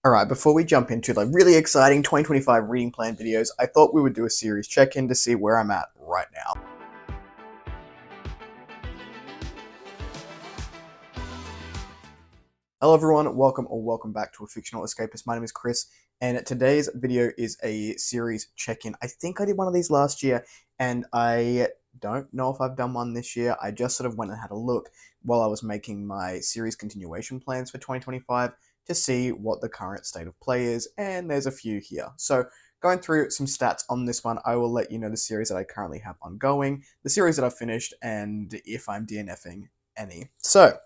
Alright, before we jump into the really exciting 2025 reading plan videos, I thought we would do a series check-in to see where I'm at right now. Hello everyone, welcome back to A Fictional Escapist. My name is Kris, and today's video is a series check-in. I think I did one of these last year, and I don't know if I've done one this year. I just sort of went and had a look while I was making my series continuation plans for 2025 to see what the current state of play is, and there's a few here. So going through some stats on this one, I will let you know the series that I currently have ongoing, the series that I've finished, and if I'm DNFing any. So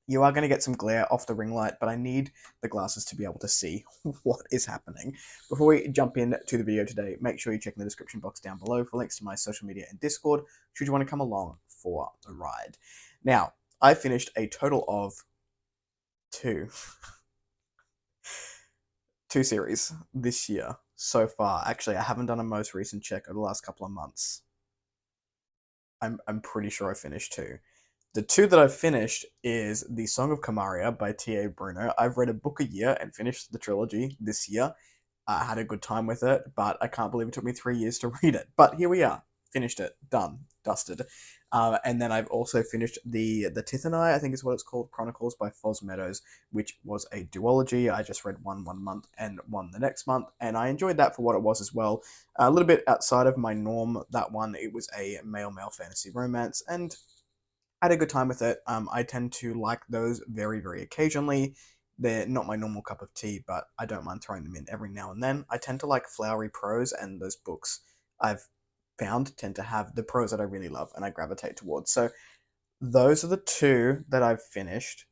you are going to get some glare off the ring light, but I need the glasses to be able to see what is happening. Before we jump into the video today, make sure you check in the description box down below for links to my social media and Discord, should you want to come along for the ride. Now, I finished a total of two series this year so far. Actually, I haven't done a most recent check over the last couple of months. I'm pretty sure I finished two. The two that I've finished is The Song of Kamaria by T.A. Bruno. I've read a book a year and finished the trilogy this year. I had a good time with it, but I can't believe it took me 3 years to read it. But here we are, finished it, done, dusted. And then I've also finished the Tithonai, I think is what it's called, Chronicles by Foz Meadows, which was a duology. I just read one month and one the next month, and I enjoyed that for what it was as well. A little bit outside of my norm, that one, it was a male fantasy romance, and I had a good time with it. I tend to like those very occasionally. They're not my normal cup of tea, but I don't mind throwing them in every now and then. I tend to like flowery prose, and those books I've found tend to have the prose that I really love and I gravitate towards. So those are the two that I've finished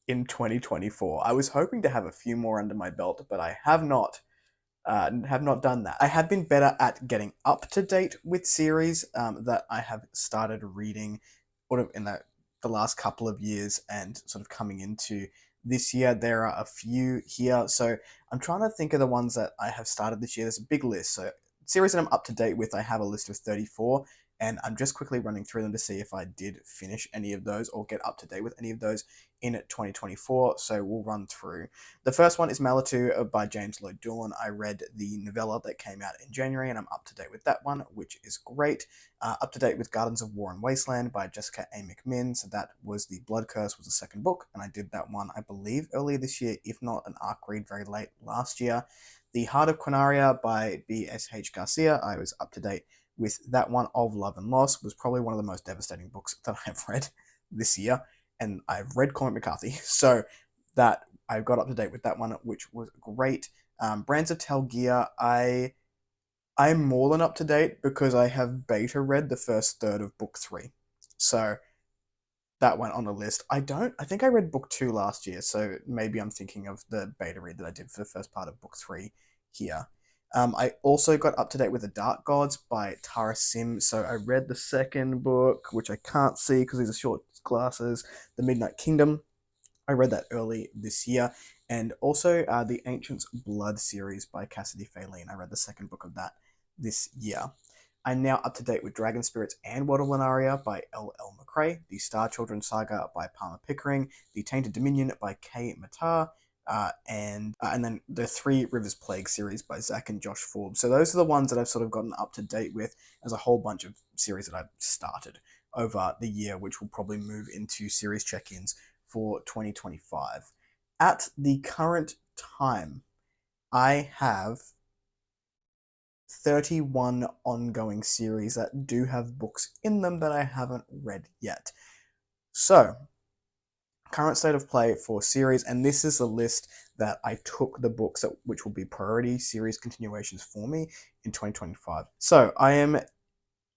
in 2024. I was hoping to have a few more under my belt, but I have not done that. I have been better at getting up to date with series that I have started reading sort of in the last couple of years and sort of coming into this year. There are a few here. So I'm trying to think of the ones that I have started this year. There's a big list. So series that I'm up to date with, I have a list of 34, and I'm just quickly running through them to see if I did finish any of those or get up to date with any of those in 2024. So we'll run through. The first one is Malitu by James Lloyd Doolan. I read the novella that came out in January, and I'm up to date with that one, which is great. Up to date with Gardens of War and Wasteland by Jessica A. McMinn. So that was The Blood Curse, was the second book, and I did that one, I believe, earlier this year, if not an arc read very late last year. The Heart of Quinaria by B.S.H. Garcia. I was up to date with that one. Of Love and Loss was probably one of the most devastating books that I've read this year, and I've read Cormac McCarthy, so that I got up to date with that one, which was great. Brands of Telgear, I'm more than up to date because I have beta read the first third of book 3, so that went on the list. I think I read book 2 last year, so maybe I'm thinking of the beta read that I did for the first part of book 3 here. I also got up to date with The Dark Gods by Tara Sim. So I read the second book, which I can't see because these are short glasses, The Midnight Kingdom. I read that early this year. And also the Ancient's Blood series by Cassidy Faline. I read the second book of that this year. I'm now up to date with Dragon Spirits and World of Lunaria by L.L. McRae, the Star Children Saga by Palmer Pickering, The Tainted Dominion by Kay Matar, and then the Three Rivers Plague series by Zach and Josh Forbes. So those are the ones that I've sort of gotten up to date with. As a whole bunch of series that I've started over the year, which will probably move into series check-ins for 2025. At the current time, I have 31 ongoing series that do have books in them that I haven't read yet. So, current state of play for series, and this is a list that I took the books that which will be priority series continuations for me in 2025. So,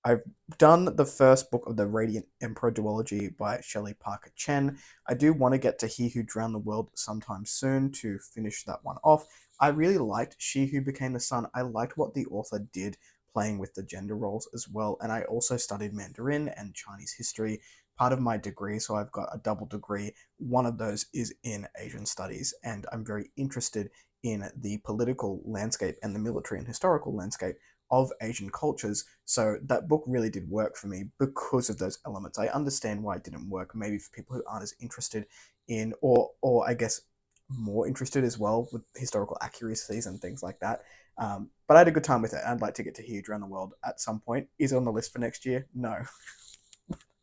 I've done the first book of the Radiant Emperor duology by Shelley Parker Chen. I do want to get to He Who Drowned the World sometime soon to finish that one off. I really liked She Who Became the Sun. I liked what the author did playing with the gender roles as well. And I also studied Mandarin and Chinese history, part of my degree. So I've got a double degree. One of those is in Asian studies. And I'm very interested in the political landscape and the military and historical landscape of Asian cultures. So that book really did work for me because of those elements. I understand why it didn't work, maybe for people who aren't as interested in, or I guess more interested as well with historical accuracies and things like that. But I had a good time with it. I'd like to get to Huge Around the World at some point. Is it on the list for next year? No.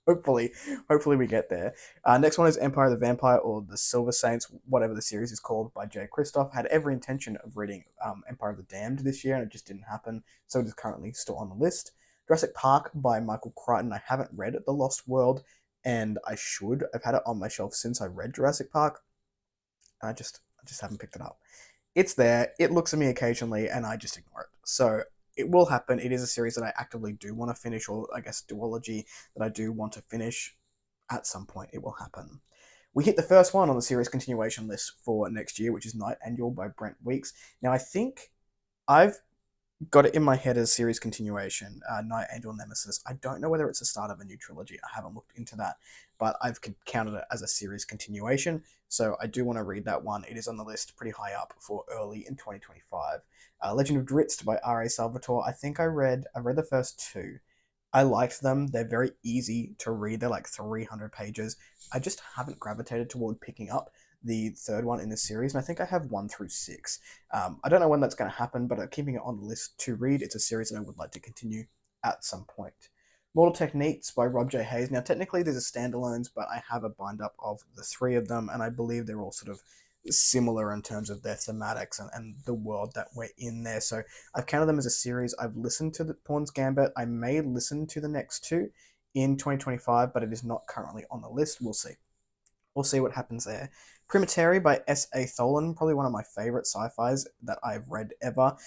hopefully, hopefully we get there. Next one is Empire of the Vampire or the Silver Saints, whatever the series is called, by Jay Kristoff. Had every intention of reading Empire of the Damned this year, and it just didn't happen. So it is currently still on the list. Jurassic Park by Michael Crichton. I haven't read The Lost World, and I should. I've had it on my shelf since I read Jurassic Park. And I just haven't picked it up. It's there. It looks at me occasionally, and I just ignore it. So it will happen. It is a series that I actively do want to finish, or I guess duology that I do want to finish at some point. It will happen. We hit the first one on the series continuation list for next year, which is Night Angel by Brent Weeks. Now, I think I've got it in my head as series continuation, Night Angel Nemesis. I don't know whether it's the start of a new trilogy. I haven't looked into that, but I've counted it as a series continuation. So I do want to read that one. It is on the list pretty high up for early in 2025. Legend of Drizzt by R.A. Salvatore. I think I read the first two. I liked them. They're very easy to read. They're like 300 pages. I just haven't gravitated toward picking up the third one in the series, and I think I have 1 through 6. I don't know when that's going to happen, but I'm keeping it on the list to read. It's a series that I would like to continue at some point. Mortal Techniques by Rob J. Hayes. Now, technically, these are standalones, but I have a bind up of the three of them, and I believe they're all sort of similar in terms of their thematics and the world that we're in there. So I've counted them as a series. I've listened to the Pawn's Gambit. I may listen to the next two in 2025, but it is not currently on the list. We'll see. We'll see what happens there. Primiteri by S.A. Tholen, probably one of my favorite sci-fis that I've read ever,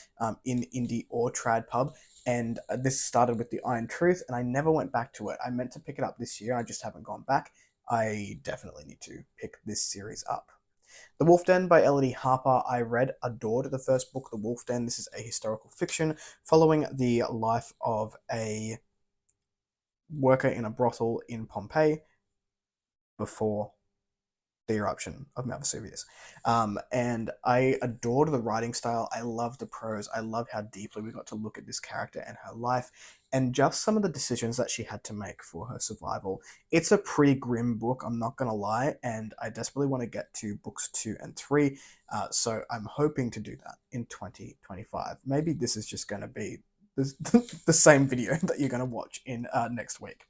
in indie or trad pub. And this started with The Iron Truth, and I never went back to it. I meant to pick it up this year, I just haven't gone back. I definitely need to pick this series up. The Wolf Den by Elodie Harper. I adored the first book, The Wolf Den. This is a historical fiction following the life of a worker in a brothel in Pompeii before the eruption of Mount Vesuvius. And I adored the writing style. I loved the prose. I loved how deeply we got to look at this character and her life, and just some of the decisions that she had to make for her survival. It's a pretty grim book, I'm not going to lie, and I desperately want to get to books 2 and 3. So I'm hoping to do that in 2025. Maybe this is just going to be the same video that you're going to watch in next week.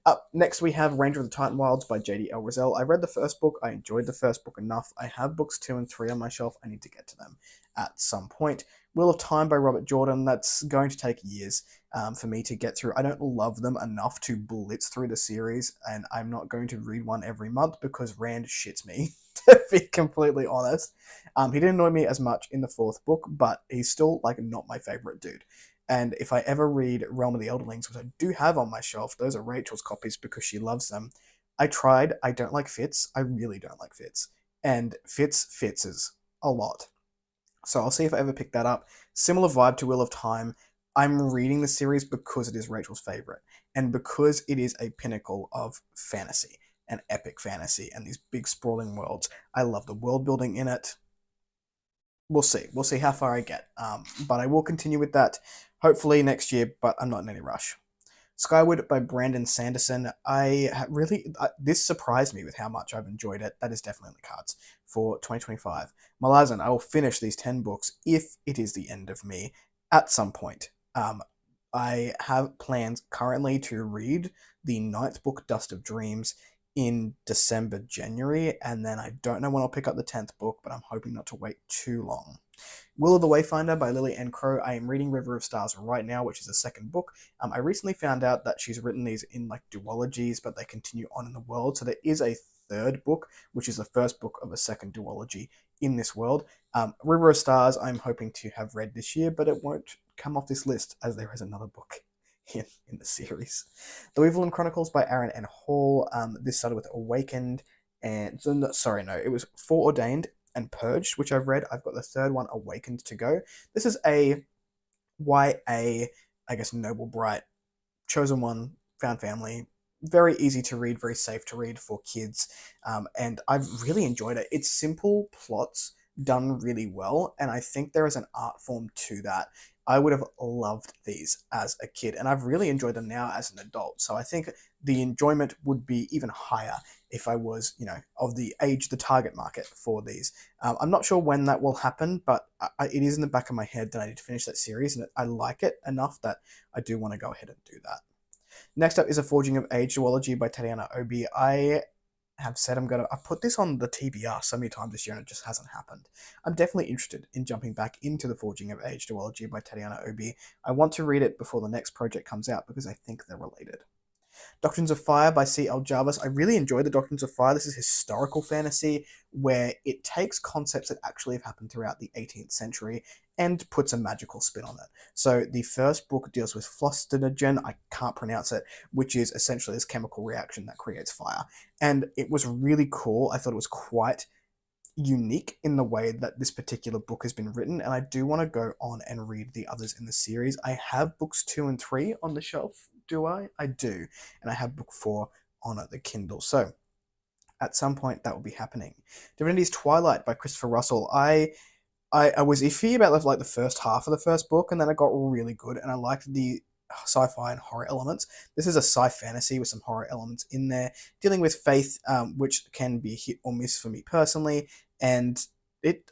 Up next, we have Ranger of the Titan Wilds by J.D. L. Rizal. I read the first book. I enjoyed the first book enough. I have books 2 and 3 on my shelf. I need to get to them at some point. Wheel of Time by Robert Jordan. That's going to take years for me to get through. I don't love them enough to blitz through the series, and I'm not going to read one every month because Rand shits me, to be completely honest. He didn't annoy me as much in the fourth book, but he's still like not my favorite dude. And if I ever read Realm of the Elderlings, which I do have on my shelf, those are Rachel's copies because she loves them. I tried. I don't like Fitz. I really don't like Fitz. And Fitz fitzes a lot. So I'll see if I ever pick that up. Similar vibe to Wheel of Time. I'm reading the series because it is Rachel's favorite, and because it is a pinnacle of fantasy and epic fantasy and these big sprawling worlds. I love the world building in it. We'll see. We'll see how far I get. But I will continue with that hopefully next year, but I'm not in any rush. Skyward by Brandon Sanderson. This surprised me with how much I've enjoyed it. That is definitely in the cards for 2025. Malazan, I will finish these 10 books if it is the end of me at some point. I have plans currently to read the ninth book, Dust of Dreams, in December, January, and then I don't know when I'll pick up the 10th book, but I'm hoping not to wait too long. Will of the Wayfinder by Lily Ann Crow. I am reading River of Stars right now, which is the second book. I recently found out that she's written these in like duologies, but they continue on in the world. So there is a third book, which is the first book of a second duology in this world. River of Stars, I'm hoping to have read this year, but it won't come off this list as there is another book in the series. The Weaverland Chronicles by Aaron N. Hall. This started with Awakened, and it was Foreordained and Purged, which I've read. I've got the third one, Awakened, to go. This is a YA, I guess, noble, bright, chosen one, found family. Very easy to read, very safe to read for kids, and I've really enjoyed it. It's simple plots done really well, and I think there is an art form to that. I would have loved these as a kid, and I've really enjoyed them now as an adult. So I think the enjoyment would be even higher if I was, of the age, the target market for these. I'm not sure when that will happen, but it is in the back of my head that I need to finish that series, and I like it enough that I do want to go ahead and do that. Next up is A Forging of Age duology by Tatiana Obi. I have said I put this on the TBR so many times this year and it just hasn't happened. I'm definitely interested in jumping back into The Forging of Age duology by Tatiana Obi. I want to read it before the next project comes out because I think they're related. Doctrines of Fire by C.L. Jarvis. I really enjoy the Doctrines of Fire. This is historical fantasy where it takes concepts that actually have happened throughout the 18th century and puts a magical spin on it. So the first book deals with phlogiston, I can't pronounce it, which is essentially this chemical reaction that creates fire. And it was really cool. I thought it was quite unique in the way that this particular book has been written, and I do want to go on and read the others in the series. I have books 2 and 3 on the shelf. Do I? I do. And I have book 4 on the Kindle. So at some point that will be happening. Divinity's Twilight by Christopher Russell. I was iffy about like the first half of the first book, and then it got really good, and I liked the sci-fi and horror elements. This is a sci-fantasy with some horror elements in there, dealing with faith, which can be hit or miss for me personally, and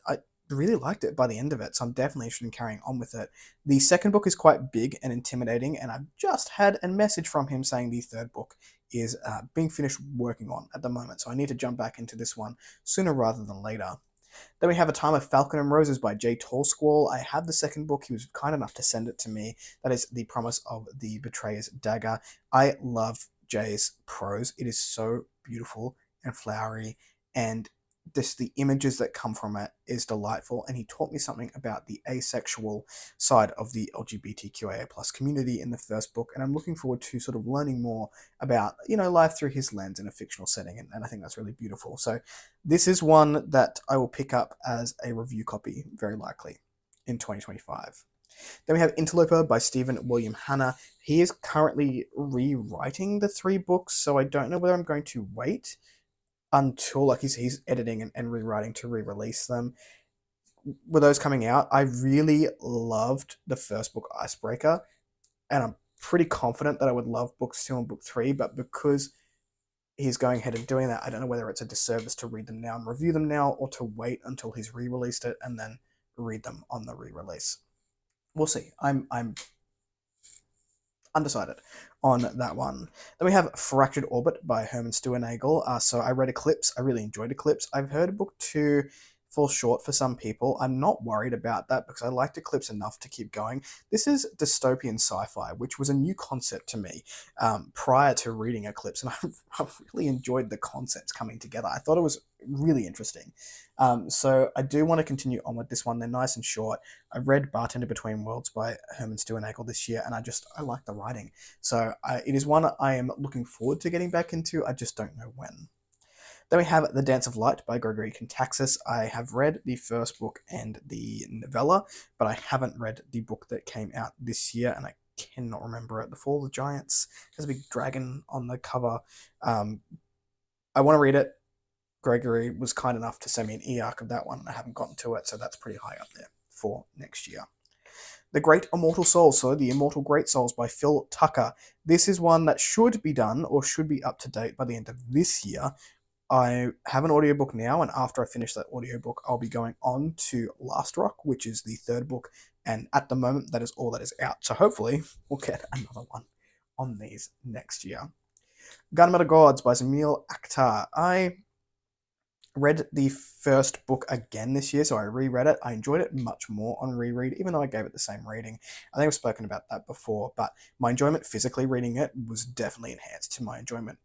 I really liked it by the end of it, so I'm definitely interested in carrying on with it. The second book is quite big and intimidating, and I've just had a message from him saying the third book is being finished working on at the moment, so I need to jump back into this one sooner rather than later. Then we have A Time of Falcon and Roses by Jay Tallsquall. I have the second book. He was kind enough to send it to me. That is The Promise of the Betrayer's Dagger. I love Jay's prose. It is so beautiful and flowery, and just the images that come from it is delightful. And he taught me something about the asexual side of the LGBTQIA plus community in the first book, and I'm looking forward to sort of learning more about life through his lens in a fictional setting, and I think that's really beautiful. So this is one that I will pick up as a review copy, very likely, in 2025. Then we have Interloper by Stephen William Hanna. He is currently rewriting the 3 books, so I don't know whether I'm going to wait until he's editing and rewriting to re-release them. With those coming out, I really loved the first book, Icebreaker, and I'm pretty confident that I would love books 2 and book 3, but because he's going ahead and doing that, I don't know whether it's a disservice to read them now and review them now, or to wait until he's re-released it and then read them on the re-release. We'll see. I'm undecided on that one. Then we have Fractured Orbit by Herman Stuernagel. So I read Eclipse. I really enjoyed Eclipse. I've heard book 2 falls short for some people. I'm not worried about that because I liked Eclipse enough to keep going. This is dystopian sci-fi, which was a new concept to me prior to reading Eclipse, and I've really enjoyed the concepts coming together. I thought it was really interesting. So I do want to continue on with this one. They're nice and short. I've read Bartender Between Worlds by Herman Stuernagel this year, and I like the writing. So it is one I am looking forward to getting back into. I just don't know when. Then we have The Dance of Light by Gregory Contaxis. I have read the first book and the novella, but I haven't read the book that came out this year, and I cannot remember it. The Fall of the Giants has a big dragon on the cover. I want to read it. Gregory was kind enough to send me an e-arc of that one, and I haven't gotten to it, so that's pretty high up there for next year. The Great Immortal Souls, so The Immortal Great Souls by Phil Tucker. This is one that should be done or should be up to date by the end of this year. I have an audiobook now, and after I finish that audiobook, I'll be going on to Last Rock, which is the third book, and at the moment, that is all that is out. So hopefully, we'll get another one on these next year. Gunmetal Gods by Zamil Akhtar. I read the first book again this year, so I reread it. I enjoyed it much more on reread, even though I gave it the same rating. I think I've spoken about that before, but my enjoyment physically reading it was definitely enhanced to my enjoyment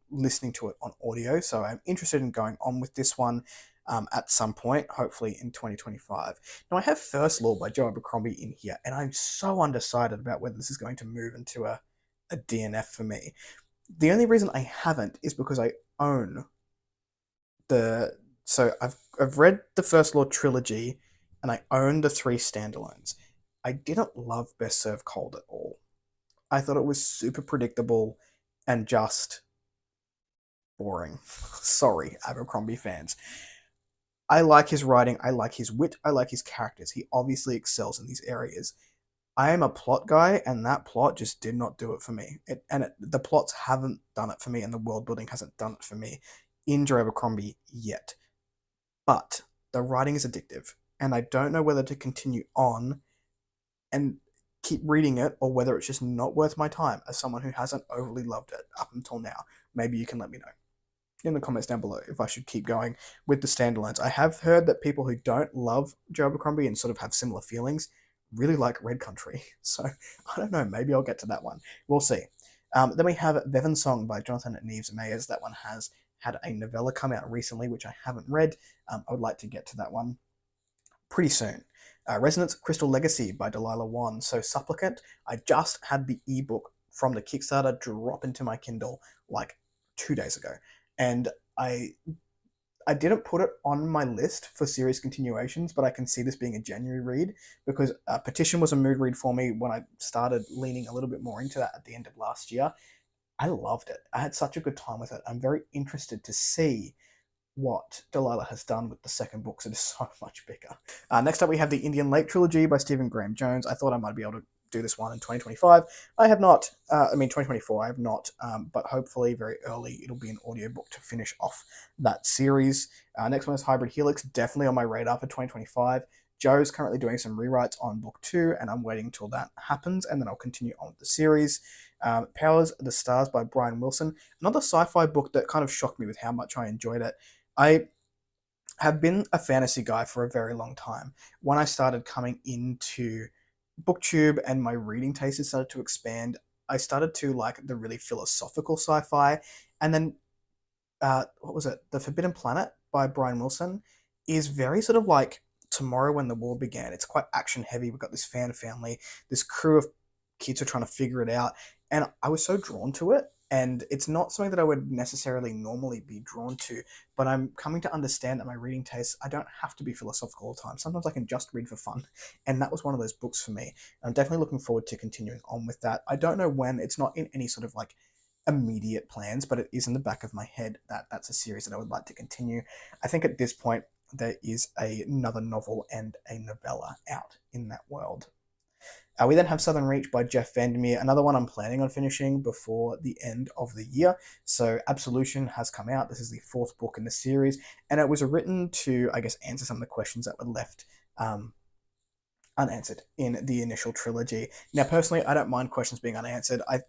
listening to it on audio, so I'm interested in going on with this one at some point, hopefully in 2025. Now, I have First Law by Joe Abercrombie in here, and I'm so undecided about whether this is going to move into a DNF for me. The only reason I haven't is because I own so I've read the First Law trilogy, and I own the 3 standalones. I didn't love Best Served Cold at all. I thought it was super predictable and just boring. Sorry, Abercrombie fans. I like his writing, I like his wit, I like his characters. He obviously excels in these areas. I am a plot guy, and that plot just did not do it for me. The plots haven't done it for me, and the world building hasn't done it for me in Joe Abercrombie yet. But the writing is addictive, and I don't know whether to continue on and keep reading it or whether it's just not worth my time as someone who hasn't overly loved it up until now. Maybe you can let me know in the comments down below if I should keep going with the standalones. I have heard that people who don't love Joe Abercrombie and sort of have similar feelings really like Red Country. So I don't know, maybe I'll get to that one. We'll see. Then we have Bevan Song by Jonathan Neves Mayers. That one has had a novella come out recently, which I haven't read. I would like to get to that one pretty soon. Resonance Crystal Legacy by Delilah Wan. So Supplicant, I just had the ebook from the Kickstarter drop into my Kindle like 2 days ago. And I didn't put it on my list for series continuations, but I can see this being a January read because Petition was a mood read for me when I started leaning a little bit more into that at the end of last year. I loved it. I had such a good time with it. I'm very interested to see what Delilah has done with the second book, so it is so much bigger. Next up, we have the Indian Lake trilogy by Stephen Graham Jones. I thought I might be able to do this one in 2025. I have not. 2024, I have not. But hopefully, very early, it'll be an audiobook to finish off that series. Next one is Hybrid Helix, definitely on my radar for 2025. Joe's currently doing some rewrites on book 2, and I'm waiting till that happens, and then I'll continue on with the series. Powers of the Stars by Brian Wilson, another sci-fi book that kind of shocked me with how much I enjoyed it. I have been a fantasy guy for a very long time. When I started coming into booktube and my reading tastes started to expand, I started to like the really philosophical sci-fi. And then what was it? The Forbidden Planet by Brian Wilson is very sort of like Tomorrow When the War Began. It's quite action heavy. We've got this fan family, this crew of kids are trying to figure it out, and I was so drawn to it. And it's not something that I would necessarily normally be drawn to, but I'm coming to understand that my reading tastes, I don't have to be philosophical all the time. Sometimes I can just read for fun, and that was one of those books for me. I'm definitely looking forward to continuing on with that. I don't know when. It's not in any sort of like immediate plans, but it is in the back of my head that that's a series that I would like to continue. I think at this point there is another novel and a novella out in that world. We then have Southern Reach by Jeff Vandermeer, another one I'm planning on finishing before the end of the year. So Absolution has come out. This is the 4th book in the series, and it was written to, I guess, answer some of the questions that were left unanswered in the initial trilogy. Now, personally, I don't mind questions being unanswered. I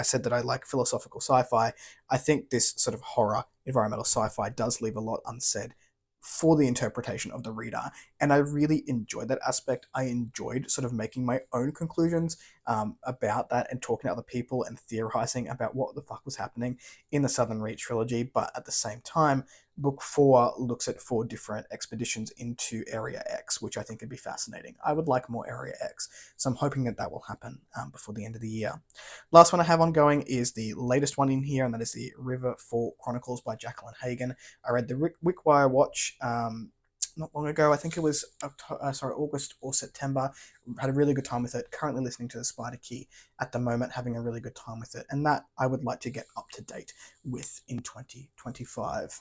said that I like philosophical sci-fi. I think this sort of horror, environmental sci-fi does leave a lot unsaid for the interpretation of the reader. And I really enjoyed that aspect. I enjoyed sort of making my own conclusions about that and talking to other people and theorizing about what the fuck was happening in the Southern Reach trilogy. But at the same time, book 4 looks at 4 different expeditions into Area X, which I think would be fascinating. I would like more Area X, so I'm hoping that that will happen before the end of the year. Last one I have ongoing is the latest one in here, and that is the Riverfall Chronicles by Jacqueline Hagan. I read the Wickwire Watch not long ago. I think it was August or September. Had a really good time with it. Currently listening to the Spider Key at the moment, having a really good time with it, and that I would like to get up to date with in 2025.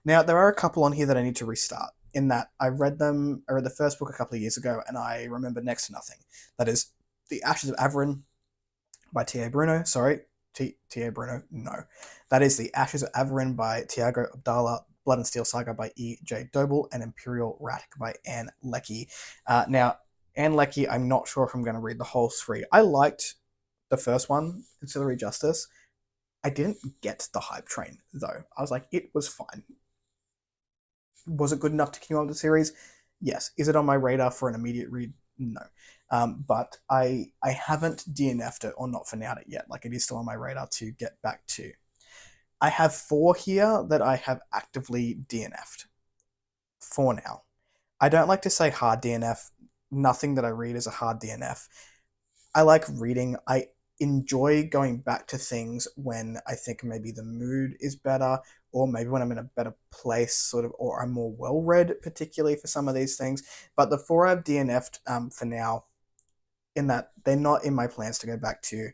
Now, there are a couple on here that I need to restart. In that, I read the first book a couple of years ago, and I remember next to nothing. That is The Ashes of Averin by T.A. Bruno. Sorry, T.A. Bruno. No, that is The Ashes of Averin by Tiago Abdallah. Blood and Steel Saga by E.J. Doble, and Imperial Rat by Anne Leckie. Now, Anne Leckie, I'm not sure if I'm going to read the whole 3. I liked the first one, Ancillary Justice. I didn't get the hype train, though. I was like, it was fine. Was it good enough to keep on the series? Yes. Is it on my radar for an immediate read? No. But I haven't DNF'd it or not finale it yet. Like, it is still on my radar to get back to. I have 4 here that I have actively DNF'd for now. I don't like to say hard DNF. Nothing that I read is a hard DNF. I like reading. I enjoy going back to things when I think maybe the mood is better, or maybe when I'm in a better place, sort of, or I'm more well-read, particularly for some of these things. But the 4 I've DNF'd for now, in that they're not in my plans to go back to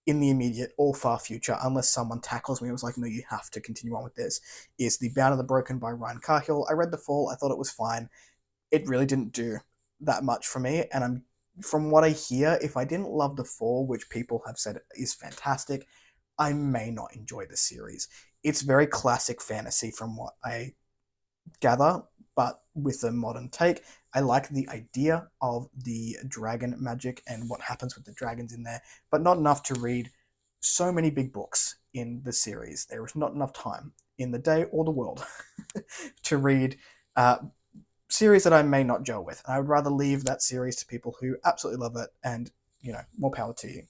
in the immediate or far future, unless someone tackles me and was like, no, you have to continue on with this, is The Bound of the Broken by Ryan Cahill. I read The Fall, I thought it was fine. It really didn't do that much for me, and from what I hear, if I didn't love The Fall, which people have said is fantastic, I may not enjoy the series. It's very classic fantasy from what I gather, but with a modern take. I like the idea of the dragon magic and what happens with the dragons in there, but not enough to read so many big books in the series. There is not enough time in the day or the world to read series that I may not gel with. I would rather leave that series to people who absolutely love it, and more power to you.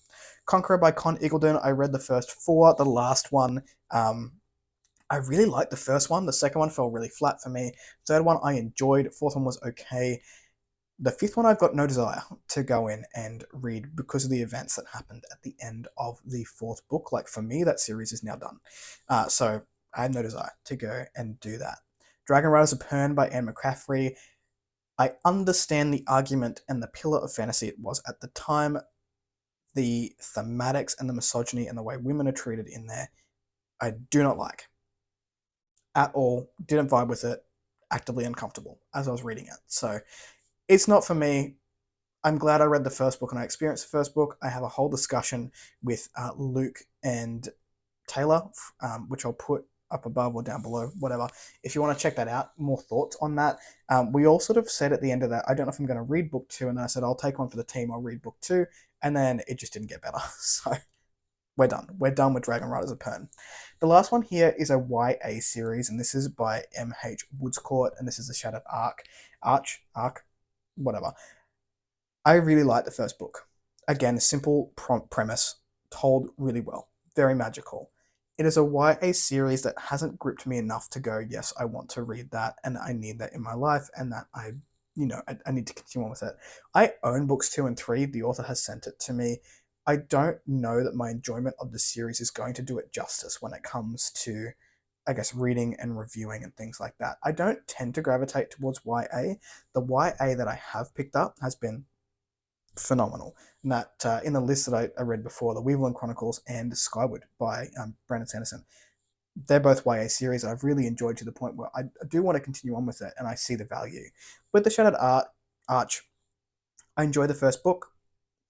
Conqueror by Con Eagledon. I read the first four. The last one, I really liked the first one. The second one fell really flat for me. Third one I enjoyed. Fourth one was okay. The fifth one I've got no desire to go in and read because of the events that happened at the end of the fourth book. Like, for me, that series is now done. So I have no desire to go and do that. Dragon Riders of Pern by Anne McCaffrey. I understand the argument and the pillar of fantasy it was at the time. The thematics and the misogyny and the way women are treated in there, I do not like at all. Didn't vibe with it. Actively uncomfortable as I was reading it. So it's not for me. I'm glad I read the first book and I experienced the first book. I have a whole discussion with Luke and Taylor, which I'll put up above or down below, whatever. If you want to check that out, more thoughts on that. We all sort of said at the end of that, I don't know if I'm going to read book 2, and then I said, I'll take one for the team, I'll read book 2, and then it just didn't get better. So we're done. We're done with Dragon Riders of Pern. The last one here is a YA series, and this is by M.H. Woodscourt, and this is the Shattered Arc, whatever. I really like the first book. Again, a simple premise, told really well, very magical. It is a YA series that hasn't gripped me enough to go, yes, I want to read that, and I need that in my life, and that I need to continue on with it. I own books 2 and 3. The author has sent it to me. I don't know that my enjoyment of the series is going to do it justice when it comes to, I guess, reading and reviewing and things like that. I don't tend to gravitate towards YA. The YA that I have picked up has been phenomenal. And that in the list that I read before, The Weevilland Chronicles and Skyward by Brandon Sanderson, they're both YA series I've really enjoyed to the point where I do want to continue on with it, and I see the value. With The Shattered Arch, I enjoy the first book,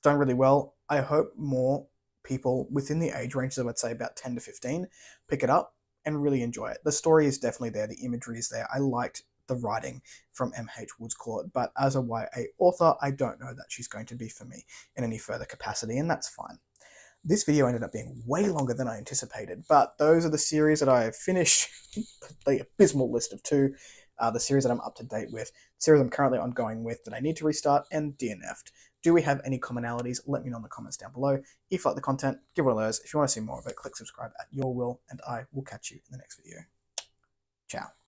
done really well. I hope more people within the age range of, I'd say, about 10 to 15 pick it up and really enjoy it. The story is definitely there. The imagery is there. I liked the writing from M.H. Woodscourt, but as a YA author, I don't know that she's going to be for me in any further capacity, and that's fine. This video ended up being way longer than I anticipated, but those are the series that I have finished. The abysmal list of 2. The series that I'm up to date with, the series I'm currently ongoing with that I need to restart, and DNF'd. Do we have any commonalities? Let me know in the comments down below. If you like the content, give it one of those. If you want to see more of it, click subscribe at your will, and I will catch you in the next video. Ciao.